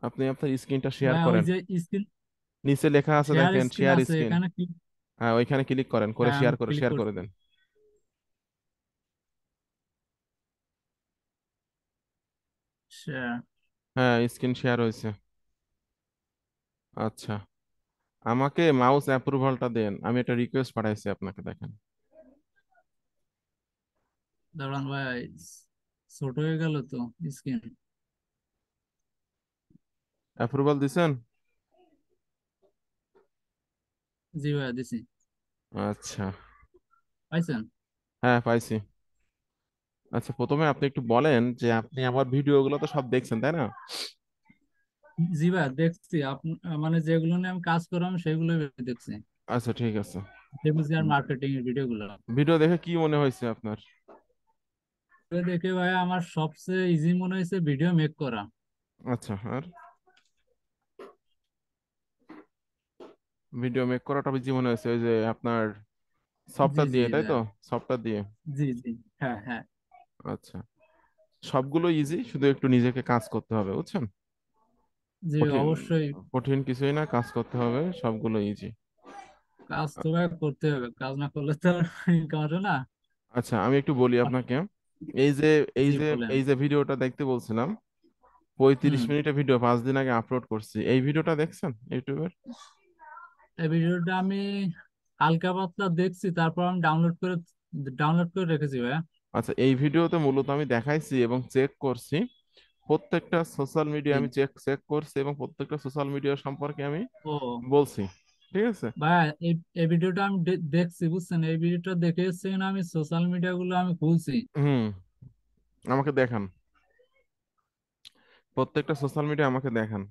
আপনি আপনার স্ক্রিনটা শেয়ার ভাই ওই করেন। যে স্ক্রিন, নিচে লেখা আছে শেয়ার দেখেন, স্ক্রিন শেয়ার আছে স্ক্রিন। এখানে কি? হ্যাঁ, ওইখানে ক্লিক করেন, করে হ্যাঁ আমি শেয়ার করে ক্লিক শেয়ার করে করছি। দেন। শেয়ার। হ্যাঁ, স্ক্রিন শেয়ার হয়েছে। আচ্ছা, আমাকে মাউস অ্যাপ্রুভালটা দেন, আমি একটা রিকোয়েস্ট পাঠাইছি আপনাকে, দেখেন। দাঁড়ান ভাই, ছোট হয়ে গেল তো স্ক্রিন। অ্যাপ্রুভাল দিছেন? জি ভাই দিছি। আচ্ছা। পাইছেন? হ্যাঁ, পাইছি। আচ্ছা, প্রথমে আপনি একটু বলেন যে আপনি আমার ভিডিওগুলো তো সব দেখছেন, তাই না? জি ভাই দেখছি, আপনি মানে যেগুলো নিয়ে আমি কাজ করলাম সেগুলো দেখছি। আচ্ছা, ঠিক আছে। দেখছি আর মার্কেটিং এর ভিডিও গুলো। ভিডিও দেখে কি মনে হয়েছে আপনার? তো দেখে ভাই আমার সবচেয়ে ইজি মনে হয়েছে ভিডিও মেক করা। আচ্ছা, আর ভিডিও মেক করাটা বেশি মনে হয়েছে ওই যে আপনার জি সফটওয়্যার জি দিয়ে, তাই ভাই। তো? সফটওয়্যার দিয়ে। জি জি। হ্যাঁ হ্যাঁ। আচ্ছা, সবগুলো ইজি, শুধু একটু নিজেকে কাজ করতে হবে, বুঝছেন? জি কঠিন, অবশ্যই। কঠিন কিছুই না, কাজ করতে হবে, সবগুলো ইজি। কাজ তো ভাই করতে হবে, কাজ না করলে তো আর ইনকাম আসবে না। আচ্ছা, আমি একটু বলি আপনাকে। এই যে এই জি যে বলেন। এই যে ভিডিওটা দেখতে বলছিলাম, হুম। 35 মিনিটের ভিডিও 5 দিন আগে আপলোড করছি, এই ভিডিওটা দেখছেন ইউটিউবের? এই ভিডিওটা আমি হালকা পাতলা দেখছি, তারপর আমি ডাউনলোড করে রেখেছি ভাই। আচ্ছা, এই ভিডিওতে মূলত আমি দেখাইছি এবং চেক করছি প্রত্যেকটা সোশ্যাল মিডিয়া, জি। আমি চেক চেক করছি এবং প্রত্যেকটা সোশ্যাল মিডিয়া সম্পর্কে আমি ও বলছি, ঠিক আছে? ভাই, এই এই ভিডিওটা আমি দেখছি বুঝছেন, এই ভিডিওটা দেখে এসছি না, আমি সোশ্যাল মিডিয়া গুলো আমি খুলছি। হুম, আমাকে দেখান, প্রত্যেকটা সোশ্যাল মিডিয়া আমাকে দেখান,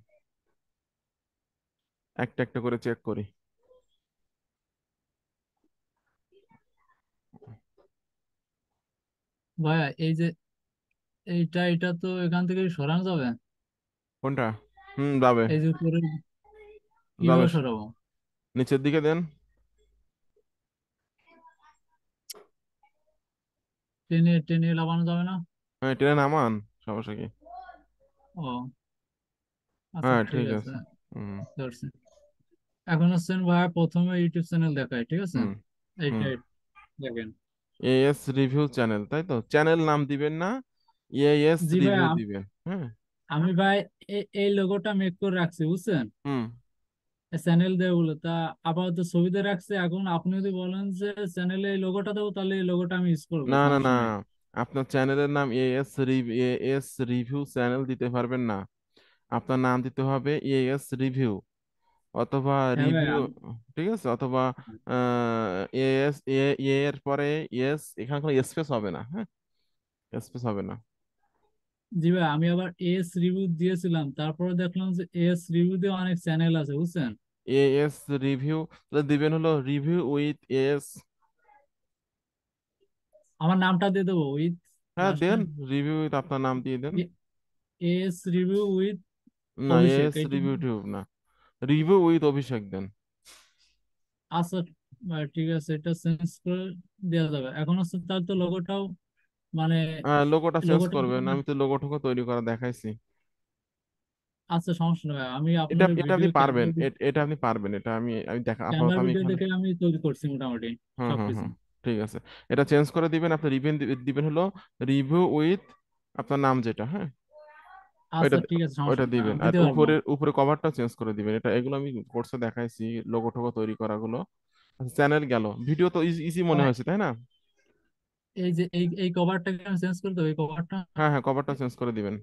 একটা একটা করে চেক করি। ভাই এই যে এটা তো এখান থেকে সরানো যাবে। কোনটা? হুম, যাবে। এই যে উপরে যাবে, কিভাবে সরাবো? নিচের দিকে দেন। টেনে টেনে লাগানো যাবে না? হ্যাঁ, টেনে নামান, সমস্যা কি? ও আচ্ছা হ্যাঁ, ঠিক ঠিক আছে। আছে। হুম। বুঝতে পারছি। এখন হচ্ছেন ভাই প্রথমে ইউটিউব চ্যানেল দেখায়, ঠিক আছে? হুম। হুম। এইটাই দেখেন। এএস রিভিউ চ্যানেল, তাই তো? চ্যানেল নাম দিবেন না, এএস জি ভাই, রিভিউ দিবেন, হ্যাঁ। আমি ভাই এই লোগোটা মেক করে রাখছি বুঝছেন, হুম। চ্যানেল দেবো বলে তা। আপাতত ছবিতে রাখছে, এখন আপনি যদি বলেন যে চ্যানেলে এই লোগোটা দেবো, তাহলে এই লোগোটা আমি ইউজ করবো, না, না, না, সমস্যা নাই। আপনার চ্যানেলের নাম এএস রিভিউ চ্যানেল দিতে পারবেন না। আপনার নাম দিতে হবে এএস রিভিউ, অথবা হ্যাঁ ভাই রিভিউ, ঠিক আছে? অথবা এএস এর পরে এস, এখানে কোনো স্পেস হবে না, হ্যাঁ, স্পেস হবে না। জি ভাই, আমি আবার এস রিভিউ দিয়েছিলাম, তারপরে দেখলাম যে এস রিভিউ দিয়ে অনেক চ্যানেল আছে বুঝছেন। এএস রিভিউ দিবেন হলো রিভিউ উইথ এস। আমার নামটা দিয়ে দেবো উইথ হ্যাঁ, লাস্টে। দেন, রিভিউ উইথ আপনার নাম দিয়ে দেন। এস রিভিউ উইথ না, অভিষেক, এস এইটা রিভিউ টিউব না, রিভিউ উইথ অভিষেক দেন। আচ্ছা ভাই, ঠিক আছে, এটা চেঞ্জ করে দেওয়া যাবে। এখন হচ্ছে তার তো লোগোটাও মানে হ্যাঁ, লোগোটা চেঞ্জ লোগোটা। করবেন, আমি তো লোগো টোগো তৈরি করা দেখাইছি। আচ্ছা সমস্যা নেই ভাই, আমি এটা আপনার এটা আপনি ভিডিও পারবেন, এটা আপনি পারবেন, এটা আমি আমি দেখা আপাতত ক্যামেরা আমি ভিডিও এখানে। দেখে আমি তৈরি করছি মোটামুটি হুম, হুম, সবকিছু। হুম, ঠিক আছে। এটা চেঞ্জ করে দিবেন, আপনি দিবেন হলো রিভিউ উইথ আপনার নাম যেটা, হ্যাঁ, ওইটা আচ্ছা ঠিক আছে, সমস্যা ওইটা নেই ভাই, দিবেন। আমি আর দিতে পারবো। উপরে উপরে কভারটা চেঞ্জ করে দিবেন, এটা এগুলো আমি কোর্সে দেখাইছি, লোগো টোগো তৈরি করাগুলো। চ্যানেল গেল, ভিডিও তো ইজি মনে ভাই হয়েছে, তাই না? এই যে এই কভারটাকে আমি চেঞ্জ করে দেবো, এই কভারটা। হ্যাঁ, হ্যাঁ, কভারটা চেঞ্জ করে দিবেন।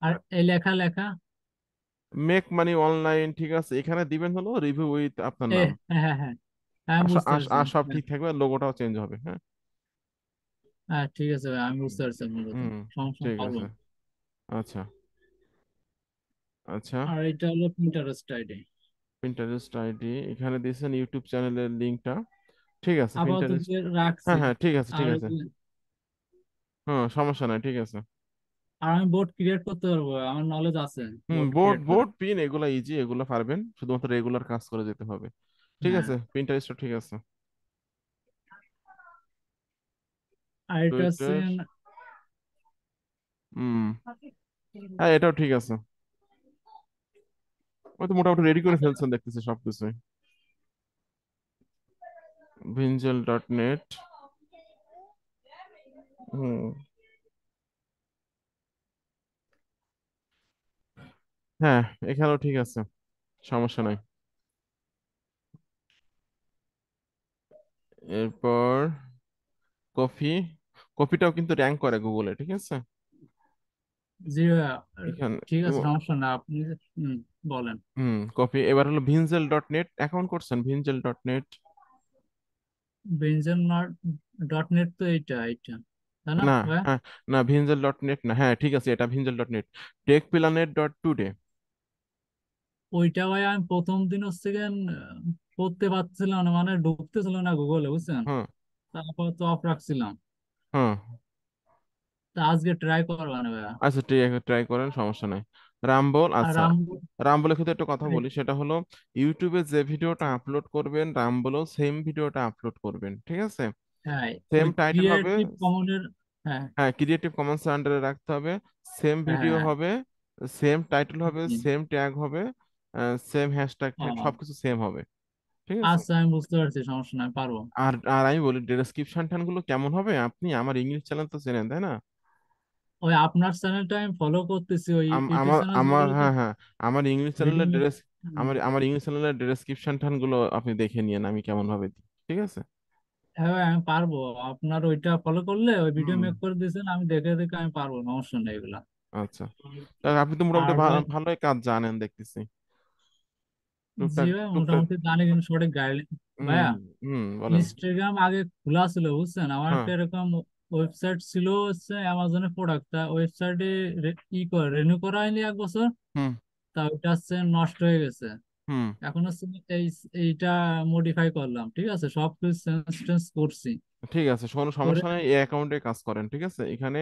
আর এই লেখা লেখা মেক মানি অনলাইন, ঠিক আছে, এখানে দিবেন হলো রিভিউ উইথ আপনার নাম। হ্যাঁ হ্যাঁ হ্যাঁ। হ্যাঁ আমি বুঝতে পারছি। আর সব হ্যাঁ ঠিক থাকবে, লোগোটাও চেঞ্জ হবে, হ্যাঁ। হ্যাঁ, ঠিক আছে ভাই, আমি বুঝতে পারছি আপনার কথা। হুম, সমস্যা ঠিক পারবো। আছে। আচ্ছা। আচ্ছা, আর এটা হলো পিন্টারেস্ট আইডি। পিন্টারেস্ট আইডি এখানে দিয়েছেন, ইউটিউব চ্যানেলের লিঙ্কটা, ঠিক আছে, আপাতত পিন্টারেস্ট। রাখছি। হ্যাঁ, হ্যাঁ, ঠিক আছে, ঠিক আর আছে। হুম, সমস্যা নাই, ঠিক আছে। আর আমি বোর্ড ক্রিয়েট করতে পারবো, আমার নলেজ আছে হুম, বোর্ড বোর্ড ক্রিয়েট করা। বোর্ড পিন এগুলা ইজি, এগুলা পারবেন, শুধুমাত্র রেগুলার কাজ করে যেতে হবে। ঠিক হ্যাঁ। আছে, পিন্টারেস্ট ঠিক আছে। আর এটা হচ্ছে টুইটার। হুম। হ্যাঁ, এটাও ঠিক আছে। ওই তো মোটামুটি রেডি করে ফেলছেন দেখতেছি সবকিছু। ভিনজেল ডট নেট। হুম। হ্যাঁ, এখানেও ঠিক আছে, সমস্যা নাই। এরপর কফি, কফিটাও কিন্তু র্যাঙ্ক করে গুগলে, ঠিক আছে। জি ভাইয়া, এখানে ঠিক আছে, সমস্যা না, আপনি হুম, বলেন। কফি। এবার হলো ভিনজেল ডট নেট অ্যাকাউন্ট করছেন, ভিনজেল ডট নেট। বেঞ্জন ডট নেট তো এইটা এইটা, তাই না না, ভাইয়া? হ্যাঁ, না ভিনজেল ডট নেট না, হ্যাঁ ঠিক আছে, এটা ভিনজেল dot net. Tech planet dot today. ওইটা ভাই আমি প্রথম দিন হচ্ছে গিয়ে করতে পারছিলাম না, মানে ঢুকতেছিল না গুগলে, বুঝছেন। হ্যাঁ, তারপর তো অফ রাখছিলাম। হ্যাঁ। তা আজকে ট্রাই করবা না ভাইয়া। আচ্ছা ঠিক আছে, ট্রাই করেন, সমস্যা নাই। রাম্বল, আর আচ্ছা। রাম্বলের ক্ষেত্রে একটা কথা এই- বলি, সেটা হলো ইউটিউবে যে ভিডিওটা আপলোড করবেন রাম্বলও সেম ভিডিওটা আপলোড করবেন, ঠিক আছে। হ্যাঁ, সেম ওই টাইটেল হবে। ক্রিয়েটিভ কমনের। হ্যাঁ, হ্যাঁ, ক্রিয়েটিভ কমন্স আন্ডারে রাখতে হবে। সেম ভিডিও হ্যাঁ, হবে, সেম টাইটেল হবে, জি। সেম ট্যাগ হবে, সেম হ্যাশট্যাগ ট্যাগ ও, সবকিছু সেম হবে, ঠিক আছে। আচ্ছা, আমি বুঝতে পারছি, সমস্যা নাই, পারবো। আর আর আমি বলি ডেসক্রিপশন টান গুলো কেমন হবে, আপনি আমার ইংলিশ চ্যানেল তো চেনেন তাই না। ওই আপনার চ্যানেলটা আমি ফলো করতেছি, ওই ইউটিউব আমার চ্যানেল আমার গুলোতে হ্যাঁ, হ্যাঁ, আমার ইংলিশ ভিডিও চ্যানেলের মেক। ড্রেস, আমার ইংলিশ চ্যানেলের ডেসক্রিপশন টান গুলো আপনি দেখে নিয়েন আমি কেমন ভাবে দিই, ঠিক আছে। হ্যাঁ ভাই, আমি পারবো। আপনার ওইটা ফলো করলে, ওই ভিডিও হুম। মেক করে দিয়েছেন, আমি দেখে দেখে আমি পারবো, সমস্যা নেই এগুলা। আচ্ছা, তা আপনি তো মোটামুটি আর ভাই, ভালোই কাজ জানেন দেখতেছি, জি টুকটাক ভাই, টুকটাক। মোটামুটি জানি, কিন্তু সঠিক গাইডলাইন। হুম, ভাইয়া, হুম, বলেন। ইনস্টাগ্রাম আগে খোলা ছিল, বুঝছেন। আমার হ্যাঁ। একটা এরকম ওয়েবসাইট ছিল, হচ্ছে অ্যামাজনের প্রোডাক্ট, তা ওয়েবসাইটে ই করে রিনিউ করা হয়নি 1 বছর। হুম, তা ওইটা হচ্ছে নষ্ট হয়ে গেছে। হুম। এখন হচ্ছে এই এইটা মডিফাই করলাম, ঠিক আছে, সব কিছু চেঞ্জ টেঞ্জ করছি ঠিক আছে, কোনো করে। সমস্যা নেই, এই অ্যাকাউন্টে কাজ করেন, ঠিক আছে। এখানে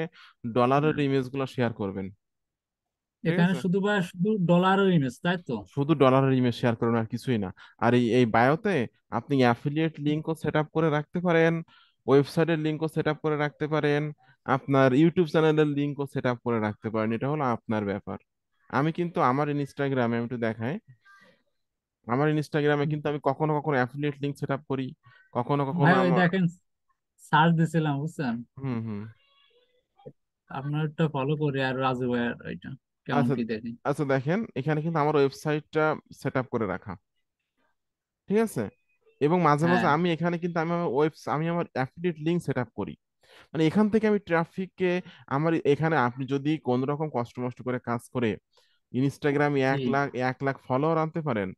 ডলারের হ্যাঁ, ইমেজ গুলো শেয়ার করবেন, ঠিক এখানে আছে। শুধু ভাই শুধু ডলারের ইমেজ, তাই তো? শুধু ডলারের ইমেজ শেয়ার করুন আর কিছুই না। আর এই বায়োতে আপনি অ্যাফিলিয়েট লিঙ্কও সেট আপ করে রাখতে পারেন, ওয়েবসাইটের লিঙ্কও সেট আপ করে রাখতে পারেন, আপনার ইউটিউব চ্যানেলের লিঙ্কও সেট আপ করে রাখতে পারেন, এটা হলো আপনার ব্যাপার। আমি কিন্তু আমার ইনস্টাগ্রামে, আমি একটু দেখাই, আমার ইনস্টাগ্রামে কিন্তু আমি কখনো কখনো অ্যাফিলিয়েট লিঙ্ক সেট আপ করি, কখনো কখনো ভাই ওই আমার। দেখেন, সার্চ দিছিলাম, বুঝছেন। হুম, হুম। আপনারটা ফলো করি, আর রাজু ভাইয়ের ওইটা কেমন আচ্ছা, কি দেখি। আচ্ছা দেখেন এখানে কিন্তু আমার ওয়েবসাইটটা সেট আপ করে রাখা, ঠিক আছে। এবং মাঝে মাঝে হ্যাঁ, আমি এখানে কিন্তু আমি আমার অ্যাফিলিয়েট লিঙ্ক সেট আপ করি, মানে এখান থেকে আমি ট্রাফিককে, আমার এখানে আপনি যদি কোন রকম কষ্ট মষ্ট করে কাজ করে ইনস্টাগ্রামে জি, 1 লাখ ফলোয়ার আনতে পারেন,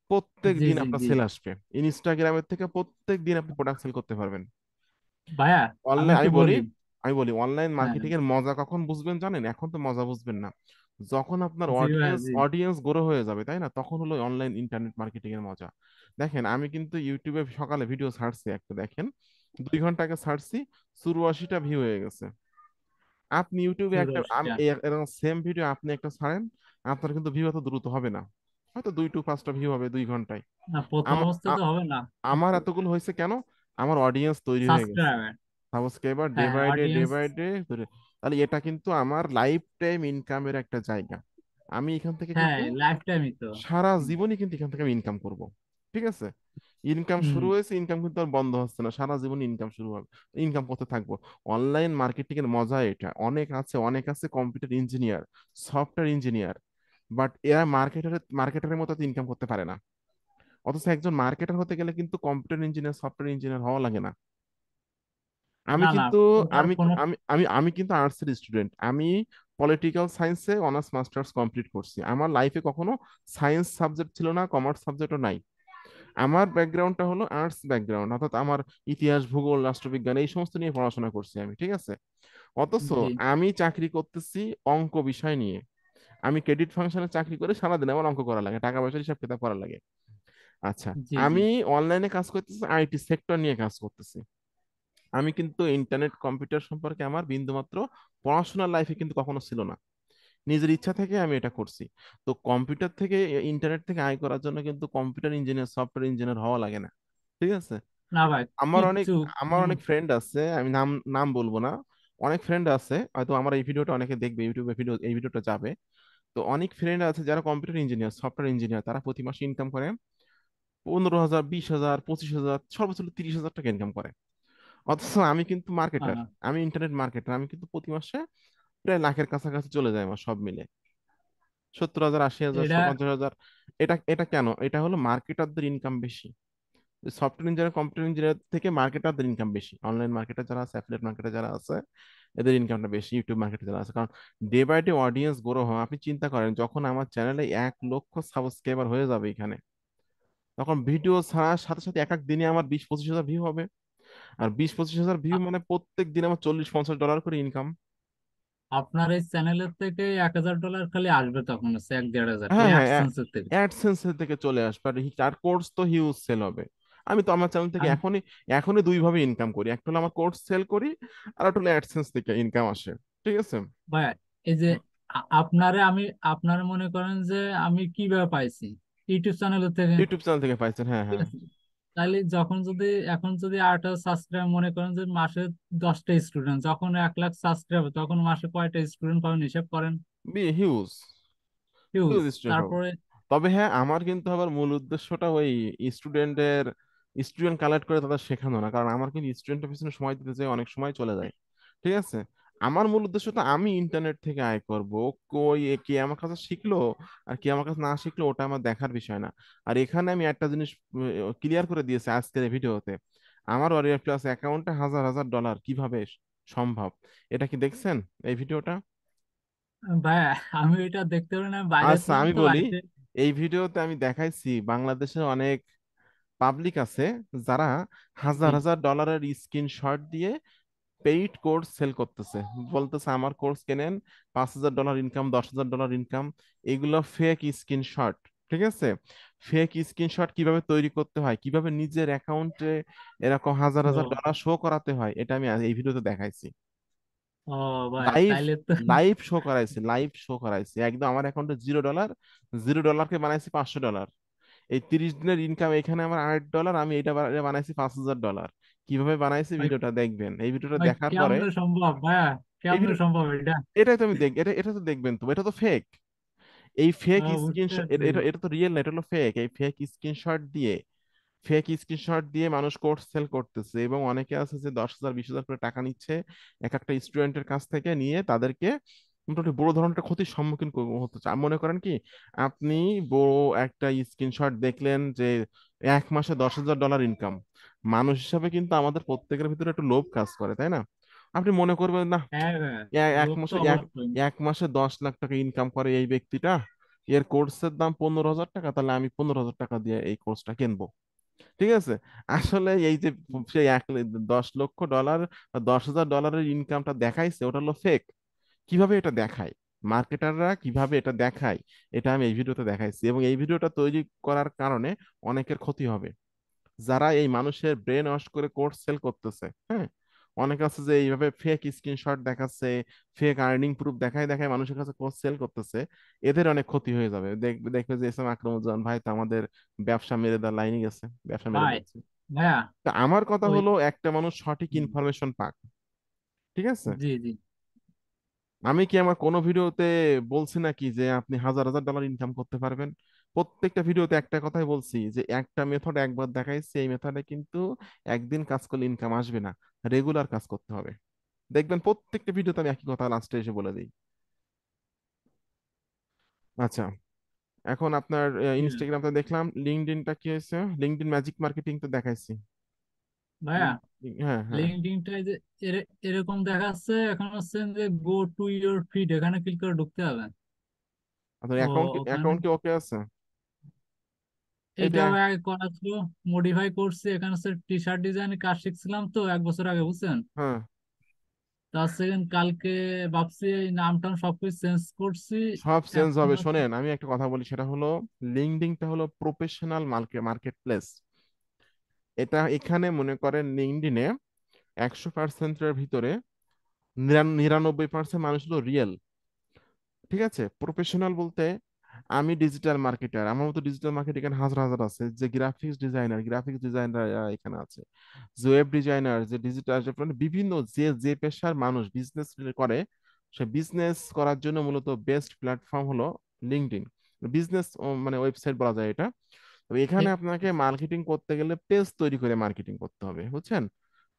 প্রত্যেক জি, দিন জি, আপনার জি। সেল আসবে। ইনস্টাগ্রামের থেকে প্রত্যেক দিন আপনি প্রোডাক্ট সেল করতে পারবেন। ভাইয়া, আমি অনলাইন একটু আমি বলি। বলি অনলাইন হ্যাঁ, মার্কেটিং এর মজা কখন বুঝবেন জানেন, এখন তো মজা বুঝবেন না, যখন আপনার জি ভাইয়া, অডিয়েন্স জি। অডিয়েন্স গ্রো হয়ে যাবে তাই না, তখন হলো অনলাইন ইন্টারনেট মার্কেটিং এর মজা। দেখেন আমি কিন্তু ইউটিউবে সকালে ভিডিও ছাড়ছি একটা, দেখেন 2 ঘন্টা আগে ছাড়ছি, 84টা ভিউ হয়ে গেছে। আপনি ইউটিউবে একটা চুরাশিটা এরকম সেম ভিডিও আপনি একটা ছাড়েন, আপনার কিন্তু ভিউ এত দ্রুত হবে না, হয়তো 2 to 5টা ভিউ হবে 2 ঘন্টায়। না, প্রথম আমার অবস্থায় তো হবে না। আমার এতগুলো হয়েছে কেন, আমার অডিয়েন্স তৈরি হয়ে গেছে, সাবস্ক্রাইবার। সাবস্ক্রাইবার ডে হ্যাঁ, by day day audience. By day. তাহলে এটা কিন্তু আমার লাইফ টাইম ইনকামের একটা জায়গা। আমি এখান থেকে হ্যাঁ, কিন্তু লাইফ টাইমই তো। সারা জীবনই কিন্তু এখান থেকে আমি ইনকাম করব, ঠিক আছে। ইনকাম হুম, শুরু হয়েছে, ইনকাম কিন্তু আর বন্ধ হচ্ছে না, সারা জীবন ইনকাম শুরু হবে, ইনকাম করতে থাকবো। অনলাইন মার্কেটিং এর মজা এটা, অনেক আছে computer engineer, software engineer, but এরা মার্কেটারের মতো ইনকাম করতে পারে না। অথচ একজন মার্কেটার হতে গেলে কিন্তু কম্পিউটার ইঞ্জিনিয়ার, সফটওয়্যার ইঞ্জিনিয়ার হওয়া লাগে না। আমি না, না, কিন্তু ওটার আমি কোনো। আমি কিন্তু আর্টসের স্টুডেন্ট, আমি পলিটিক্যাল সায়েন্সে অনার্স মাস্টার্স কমপ্লিট করছি। আমার লাইফে কখনো সায়েন্স সাবজেক্ট ছিল না, কমার্স সাবজেক্টও নাই। আমার ব্যাকগ্রাউন্ডটা হলো আর্টস ব্যাকগ্রাউন্ড, অর্থাৎ আমার ইতিহাস, ভূগোল, রাষ্ট্রবিজ্ঞান এই সমস্ত নিয়ে পড়াশোনা করছি আমি, ঠিক আছে। অথচ জি, আমি চাকরি করতেছি অঙ্ক বিষয় নিয়ে। আমি ক্রেডিট ফাংশনে চাকরি করে সারাদিন আমার অঙ্ক করা লাগে, টাকা পয়সার হিসাব কিতাব করা লাগে। আচ্ছা, জি, জি। আমি অনলাইনে কাজ করতেছি, আইটি সেক্টর নিয়ে কাজ করতেছি। আমি কিন্তু ইন্টারনেট কম্পিউটার সম্পর্কে আমার বিন্দুমাত্র পড়াশোনার লাইফে কিন্তু কখনো ছিল না, নিজের ইচ্ছা থেকে আমি এটা করছি। তো কম্পিউটার থেকে, ইন্টারনেট থেকে আয় করার জন্য কিন্তু কম্পিউটার ইঞ্জিনিয়ার, সফটওয়্যার ইঞ্জিনিয়ার হওয়া লাগে না, ঠিক আছে। না ভাই, আমার অনেক কিচ্ছু। আমার অনেক ফ্রেন্ড আছে, আমি নাম নাম বলবো না, অনেক ফ্রেন্ড আছে, হয়তো আমার এই ভিডিওটা অনেকে দেখবে, ইউটিউবে ভিডিও এই ভিডিওটা যাবে, তো অনেক ফ্রেন্ড আছে যারা কম্পিউটার ইঞ্জিনিয়ার, সফটওয়্যার ইঞ্জিনিয়ার, তারা প্রতি মাসে ইনকাম করে 15,000, 20,000, 25,000, সর্বোচ্চ হলো 30,000 টাকা ইনকাম করে। অথচ আমি কিন্তু মার্কেটার, আহ, আমি ইন্টারনেট মার্কেটার, আমি কিন্তু প্রতি মাসে প্রায় লাখের কাছাকাছি চলে যায় আমার সব মিলে, 70,000, 80,000, এটা 50,000। এটা এটা কেন? এটা হলো মার্কেটারদের ইনকাম বেশি। সফটওয়্যার ইঞ্জিনিয়ার, কম্পিউটার ইঞ্জিনিয়ার থেকে মার্কেটারদের ইনকাম বেশি। অনলাইন মার্কেটার যারা আছে, অ্যাফিলিয়েট মার্কেটার যারা আছে, এদের ইনকামটা বেশি। ইউটিউব মার্কেটে যারা আছে, কারণ day by day audience grow হয়। আপনি চিন্তা করেন, যখন আমার চ্যানেলে 1 লক্ষ সাবস্ক্রাইবার হয়ে যাবে এখানে, তখন ভিডিও ছাড়ার সাথে সাথে এক এক দিনে আমার 20-25 হাজার ভিউ হবে। আর 20-25 হাজার ভিউ মানে প্রত্যেক দিন আমার $40-50 করে ইনকাম। আপনার এই চ্যানেলের থেকে $1,000 খালি আসবে, তখন হচ্ছে 1-1.5 হাজার হ্যাঁ খালি হ্যাঁ, অ্যাডসেন্সের থেকে। অ্যাডসেন্স থেকে চলে আসবে। আর তার কোর্স তো হিউজ সেল হবে। আমি তো আমার চ্যানেল থেকে আমি এখনই এখনই দুইভাবে ইনকাম করি, একটা হলো আমার কোর্স সেল করি, আর একটা হলো অ্যাডসেন্স থেকে ইনকাম আসে। ঠিক আছে। ভাই, এই যে আপনারে মনে করেন যে আমি কিভাবে পাইছি, ইউটিউব চ্যানেলের থেকে। ইউটিউব চ্যানেল থেকে পাইছেন, হ্যাঁ ঠিক হ্যাঁ। আছে, তাহলে যখন যদি এখন যদি 8,000 সাবস্ক্রাইব, মনে করেন যে মাসে 10টা স্টুডেন্ট, যখন 1 লাখ সাবস্ক্রাইব তখন মাসে কয়টা স্টুডেন্ট পাবেন হিসাব করেন। Huge, huge. হিউজ স্টুডেন্ট পাবো। তারপরে তবে হ্যাঁ, আমার কিন্তু আবার মূল উদ্দেশ্যটা ওই স্টুডেন্টের, স্টুডেন্ট কালেক্ট করে তাদের শেখানো না, কারণ আমার কিন্তু স্টুডেন্টের পিছনে সময় দিতে চাই, অনেক সময় চলে যায়। ঠিক আছে। আমার মূল উদ্দেশ্য তো আমি ইন্টারনেট থেকে আয় করব। কই কে আমার কাছে শিখলো আর কে আমার কাছে না শিখলো ওটা আমার দেখার বিষয় না। আর এখানে আমি একটা জিনিস ক্লিয়ার করে দিয়েছি আজকের এই ভিডিওতে, আমার ওয়ারিয়র প্লাস অ্যাকাউন্টে হাজার হাজার ডলার কিভাবে সম্ভব। এটা কি দেখছেন এই ভিডিওটা? ভাই, আমি এটা দেখতে পারি না, বাইরে আচ্ছা ছিলাম আমি তো বলি, বাড়িতে। এই ভিডিওতে আমি দেখাইছি বাংলাদেশের অনেক পাবলিক আছে যারা হাজার জি। হাজার ডলারের স্ক্রিনশট দিয়ে পেইড কোর্স সেল করতেছে। বলতেছে আমার কোর্স কেনেন, $5,000 ইনকাম, $10,000 ইনকাম। এগুলো ফেক স্ক্রিনশট। ঠিক আছে। ফেক স্ক্রিনশট কিভাবে তৈরি করতে হয়, কিভাবে নিজের অ্যাকাউন্টে এরকম হাজার হাজার ও, ডলার শো করাতে হয়, এটা আমি এই ভিডিওতে দেখাইছি। ও ভাই, লাইভ, তাইলে তো লাইভ শো করাইছি, লাইভ শো করাইছি একদম। আমার অ্যাকাউন্টে $0, $0কে বানাইছি $500। এই 30 দিনের ইনকাম এখানে আমার $8, আমি এটা বানাইছি $5,000। কিভাবে বানাইছি ভাই, ভিডিওটা দেখবেন, এই ভিডিওটা ভাই দেখার পরে কেমনে সম্ভব ভাইয়া, এই কেমনে ভিডিও, সম্ভব এটা? এটাই তো আমি দেখ, এটা এটা তো দেখবেন তো, এটা তো ফেক। এই ফেক বুঝতে স্ক্রিনশট, পারছি। এটা এটা তো রিয়েল না, এটা হলো ফেক। এই ফেক স্ক্রিনশট দিয়ে, ফেক স্ক্রিনশট দিয়ে মানুষ কোর্স সেল করতেছে, এবং অনেকে আছে যে 10,000, 20,000 করে টাকা নিচ্ছে এক একটা স্টুডেন্টের কাছ থেকে, নিয়ে তাদেরকে মোটামুটি বড় ধরনের একটা ক্ষতির সম্মুখীন হতে চায়। মনে করেন কি, আপনি বড় একটা স্ক্রিনশট দেখলেন যে 1 মাসে $10,000 ইনকাম, মানুষ হিসাবে কিন্তু আমাদের প্রত্যেকের ভিতরে একটু লোভ কাজ করে, তাই না? আপনি মনে করবেন না, হ্যাঁ হ্যাঁ, এক লোক তো মাসে অবশ্যই। এক মাসে 10 লাখ টাকা ইনকাম করে এই ব্যক্তিটা, এর কোর্সের দাম 15,000 টাকা, তাহলে আমি 15,000 টাকা দিয়ে এই কোর্সটা কিনবো। ঠিক আছে। আসলে এই যে সেই 10 লক্ষ ডলার বা $10,000 ইনকামটা দেখাইছে, ওটা হলো ফেক। কিভাবে এটা দেখায়, মার্কেটাররা কিভাবে এটা দেখায়, এটা আমি এই ভিডিওতে দেখাইছি। এবং এই ভিডিওটা তৈরি করার কারণে অনেকের ক্ষতি হবে, যারা এই মানুষের ব্রেন ওয়াশ করে কোর্স সেল করতেছে। হ্যাঁ, অনেক আছে যে এইভাবে ফেক স্ক্রিনশট দেখাচ্ছে, ফেক আর্নিং প্রুফ দেখায় দেখায় মানুষের কাছে কোর্স সেল করতেছে। এদের অনেক ক্ষতি হয়ে যাবে। দেখবে দেখবে যে এস এম আকরামুজ্জামান ভাই তো আমাদের ব্যবসা মেরে দেওয়ার লাইনে গেছে, ব্যবসা মেরে ভাই, দিচ্ছে। ভাইয়া, তা আমার কথা ওই, হলো, একটা মানুষ সঠিক হুম, ইনফরমেশন পাক। ঠিক আছে। জি জি। আমি কি আমার কোনো ভিডিওতে বলছি নাকি যে আপনি হাজার হাজার ডলার ইনকাম করতে পারবেন? প্রত্যেকটা ভিডিওতে একটা কথাই বলছি, যে একটা মেথড একবার দেখাইছি, এই মেথডে কিন্তু একদিন কাজ করলে ইনকাম আসবে না, রেগুলার কাজ করতে হবে। দেখবেন প্রত্যেকটা ভিডিওতে আমি একই কথা লাস্টে এসে বলে দিই। আচ্ছা, এখন আপনার হুম। ইনস্টাগ্রামটা দেখলাম, লিঙ্কডইনটা কি হয়েছে? লিঙ্কডইন ম্যাজিক মার্কেটিং তো দেখাইছি। ভাইয়া, হ্যাঁ হ্যাঁ। লিঙ্কডইনটাই যে এরকম দেখাচ্ছে, এখন হচ্ছে যে গো টু ইউর ফিড, এখানে ক্লিক করে ঢুকতে হবে। আপনার ও, অ্যাকাউন্ট ওখানে অ্যাকাউন্ট কি ওকে আছে? এই যে এইটাও আগে করা ছিল, মডিফাই করছি। এখানে হচ্ছে টি শার্ট ডিজাইনের কাজ শিখছিলাম তো 1 বছর আগে, বুঝছেন। হ্যাঁ, তার সেকেন্ড কালকে ভাবছি এই নাম টাম সবকিছু চেঞ্জ করছি। সব চেঞ্জ এখন হবে। হচ্ছে শোনেন আমি একটা কথা বলি, সেটা হলো লিঙ্কডইনটা হলো প্রফেশনাল মার্কেট প্লেস। এটা এখানে মনে করেন লিঙ্কডইনে 100%-এর ভিতরে 99% মানুষ হলো রিয়েল। ঠিক আছে। প্রফেশনাল বলতে, আমি ডিজিটাল মার্কেটার, আমার মতো ডিজিটাল মার্কেট এখানে হাজার হাজার আছে, যে গ্রাফিক্স ডিজাইনার এখানে আছে, যে ওয়েব ডিজাইনার, যে ডিজিটাল, বিভিন্ন যে যে পেশার মানুষ বিজনেস করে, সে বিজনেস করার জন্য মূলত বেস্ট প্ল্যাটফর্ম হলো লিঙ্কডইন বিজনেস মানে ওয়েবসাইট বলা যায় এটা। তবে এখানে আপনাকে মার্কেটিং করতে গেলে পেজ তৈরি করে মার্কেটিং করতে হবে, বুঝছেন?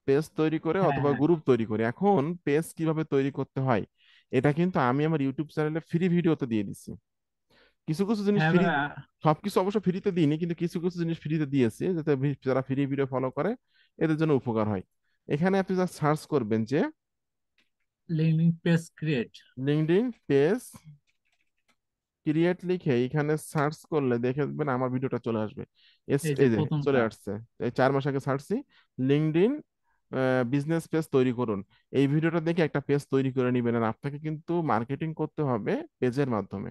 পেজ তৈরি করে হ্যাঁ অথবা হ্যাঁ। গ্রুপ তৈরি করে। এখন পেজ কিভাবে তৈরি করতে হয় এটা কিন্তু আমি আমার ইউটিউব চ্যানেলে ফ্রি ভিডিওতে দিয়ে দিচ্ছি। কিছু কিছু জিনিস হ্যাঁ ফ্রি, ভাই, সবকিছু অবশ্য ফ্রিতে দিইনি, কিন্তু কিছু কিছু জিনিস ফ্রিতে দিয়েছি যাতে যারা ফ্রি ভিডিও ফলো করে এদের জন্য উপকার হয়। এখানে আপনি যা সার্চ করবেন যে LinkedIn page create. LinkedIn page create লিখে এখানে সার্চ করলে দেখে দেখবেন আমার ভিডিওটা চলে আসবে। এই যে এই যে চলে প্রথমটা। আসছে। এই 4 মাস আগে ছাড়ছি, লিঙ্কডইন বিজনেস পেজ তৈরি করুন। এই ভিডিওটা দেখে একটা পেজ তৈরি করে নিবেন। আর আপনাকে কিন্তু মার্কেটিং করতে হবে পেজের মাধ্যমে,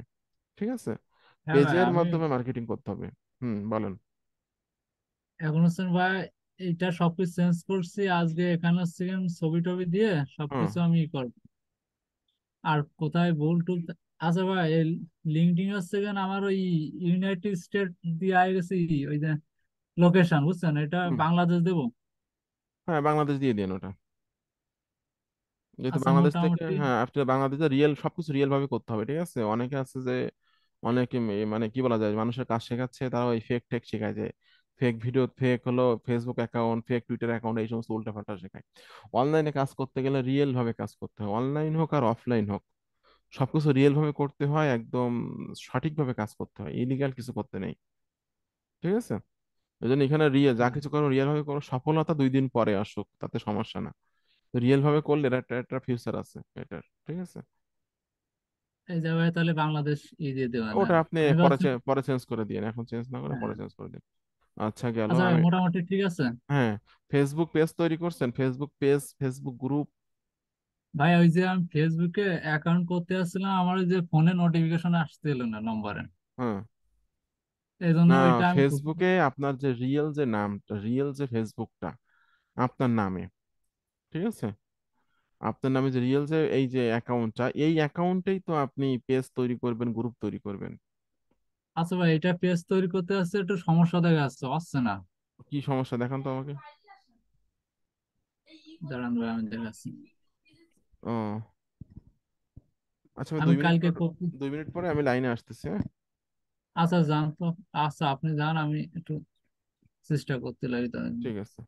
ঠিক আছে? হ্যাঁ ভাই, পেজের আমি মাধ্যমে মার্কেটিং করতে হবে। বলেন। এখন হচ্ছে ভাই এটা সবকিছু চেঞ্জ করছি আজকে, এখানে হচ্ছে গিয়ে আমি ছবি টবি দিয়ে হুম সবকিছু আমি করবো। আর কোথায় ভুল টুল আচ্ছা ভাই, এই লিঙ্কডইন হচ্ছে গিয়ে আমার ওই ইউনাইটেড স্টেট দিয়ে আই গেছি, ওই যে লোকেশন বুঝছেন, এটা হুম বাংলাদেশ দেবো। হ্যাঁ, বাংলাদেশ দিয়ে দিন ওটা। যেহেতু আচ্ছা বাংলাদেশ থেকে, মোটামুটি। হ্যাঁ আপনি বাংলাদেশে রিয়েল সবকিছু রিয়েল ভাবে করতে হবে, ঠিক আছে? অনেকে আছে যে অনেকে মানে কি বলা যায়, মানুষের কাজ শেখাচ্ছে, তারা ওই ফেক টেক শেখায়, যে ফেক ভিডিও, ফেক হলো Facebook account, fake Twitter account, এই সমস্ত উল্টাপাল্টা শেখায়। অনলাইনে কাজ করতে গেলে রিয়েল ভাবে কাজ করতে হয়, অনলাইন হোক আর অফলাইন হোক, সবকিছু রিয়েল ভাবে করতে হয়, একদম সঠিকভাবে কাজ করতে হয়, ইলিগাল কিছু করতে নেই, ঠিক আছে? এই জন্য এখানে রিয়েল যা হ্যাঁ, কিছু করো রিয়েল ভাবে করো, সফলতা 2 দিন পরে আসুক তাতে সমস্যা না। রিয়েল ভাবে করলে এটা একটা একটা ফিউচার আছে এটার, ঠিক আছে? এই যে ভাই তাহলে বাংলাদেশ দিয়ে দেওয়া ওটা যান। আপনি আমি পরে ভাবছি। পরে চেঞ্জ করে দিন, এখন চেঞ্জ না করে হ্যাঁ। পরে চেঞ্জ করে দিন। আচ্ছা গেল। আচ্ছা ভাই আমি, মোটামুটি ঠিক আছে। হ্যাঁ, ফেসবুক পেজ তৈরি করছেন? Facebook page, Facebook group? ভাই ওই যে আমি ফেসবুকে অ্যাকাউন্ট করতে আসছিলাম, আমার ওই যে ফোনে নোটিফিকেশন আসছিল না নম্বরে, হ্যাঁ, এই জন্য না, ওইটা আমি ফেসবুকে আপনার যে রিয়েল যে নামটা, রিয়েল যে ফেসবুকটা আপনার নামে, ঠিক আছে? আপনার নামে যে রিয়েল যে এই যে অ্যাকাউন্টটা, এই অ্যাকাউন্টেই তো আপনি পেজ তৈরি করবেন, গ্রুপ তৈরি করবেন। আচ্ছা ভাই এটা পেজ তৈরি করতে আসছে একটু সমস্যা দেখা যাচ্ছে, আসছে না। কি সমস্যা দেখান তো আমাকে। দাঁড়ান ভাই আমি দেখাচ্ছি। ও আচ্ছা, আমি আমি 2 মিনিট কালকে পর, 2 মিনিট পরে আমি লাইনে আসতেছি, হ্যাঁ? আচ্ছা যান তো। আচ্ছা আপনি যান, আমি একটু চেষ্টা করতে লাগি তাহলে। ঠিক আছে।